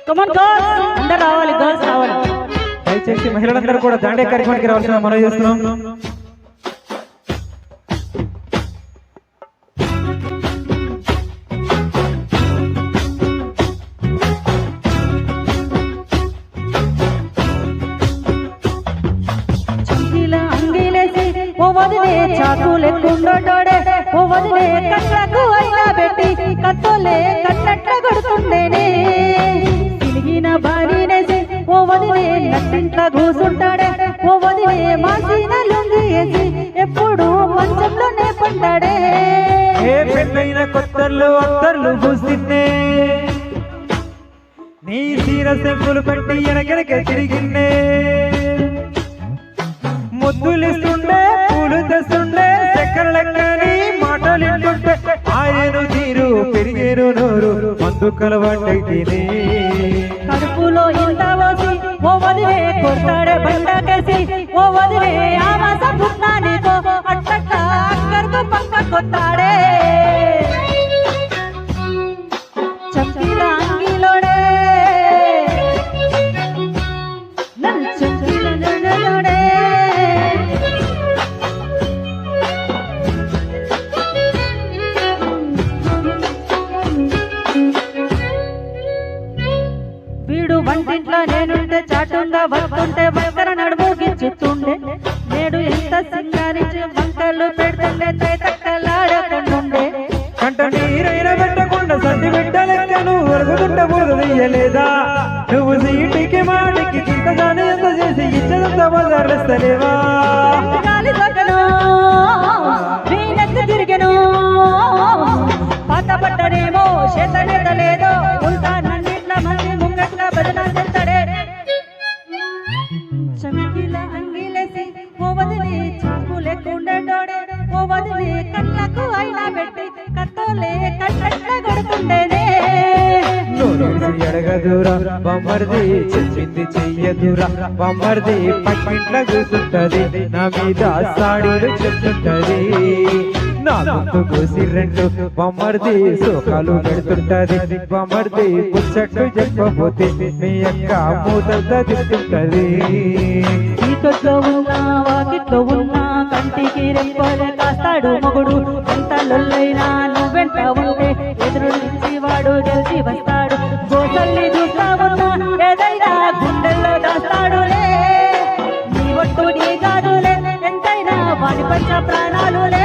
కమాన్ girls అందరూ రావాలి, girls రావాలి. దయచేసి మహిళలందరూ కూడా దాండియా కార్యక్రమానికి రావాల్సిన మనం చేస్తున్నాం. చాకులెక్కుండోడే ఓ వదిలే కట్లకు అయినా పెట్టి కత్తోలే కట్లట్ల కొడుతుండేనే తిరిగిన భారీనేసి ఓ వదిలే నట్టింట్ల కూసుంటాడే ఓ వదిలే మాసిన లొంగి వేసి ఎప్పుడు మంచంలోనే పంటాడే ఏ పెళ్ళైన కొత్తర్లు అత్తర్లు పూసిన్నే నీ తీర సెంపులు పెట్టి ఎనకెనక తిరిగిన్నే ముద్దులిస్తుండే పూలు తెస్తుండే చక్కెర లెక్కని మాటలింటుంటే ఆయను తీరు పెరిగేను నోరు మందు కలవాటైతేనే కడుపులో ఇంత పోసి ఓ వదిలే కొడతాడే బండకేసి ఓ వదిలే ఆ మాసం పుట్టానికో అట్టట్ట అక్కడికి పక్క కొత్తాడే చంపిల అంగిలోడే నన్ను చంపిల నడలోడే వీడు వంటింట్లో నేనుంటే చాటుగా వస్తుంటే వంకర నడుము గిచ్చుతుండే నేడు ఎంత సింగారించి వంకలు పెడుతుండే తైతక్కలాడకుండే కంట నీరైన పెట్టకుండా సంధి బిడ్డలెక్కను వరుగుతుంట బురదీయలేదా నువ్వు సీటికి మాటికి చింతగానే ఎంత చేసి ఇచ్చదంత బజార్లేస్తలేవా గాలి సొక్కను వీనెక్కి తిరిగెను పాత పట్టనేమో చేతనేత లేదో ఉంటా నన్నిట్ల మంది ముంగట్ల బదనా చేస్తాడే చమికిల అంగిలేసి ఓ వదిలి చాకులెక్కుండేటోడే ఓ వదిలి కళ్ళకు అయినా పెట్టి కత్తోలే కట్టట్ల కొడుతుండేనే అడగదురా బొమ్మర్ది చెప్పింది చెయ్యదురా బొమ్మర్ది పక్కింట్ల కూసుంటది నా మీద సాడీలు చెప్తుంటది నా ముందు కూసి రెండు బొమ్మర్ది సోకాలు పెడుతుంటది బొమ్మర్ది ముచ్చట్లు చెప్పబోతే మీ యొక్క మూతంతా తింటుంటది ఈతొట్లో ఉన్నా వాకిట్లో ఉన్నా కంటికి రెప్పలే కాస్తాడు మొగుడు ఎంత లొల్లైనా నువ్వెంట ఉంటే ఎదురు నుంచి వాడు గెలిచి వస్తాడు గోసల్ని చూస్తా ఉన్నా ఏదైనా గుండెల్లో దాస్తాడులే నీ ఒట్టు నీ కాదులే ఎంతైనా వాడి పంచ ప్రాణాలులే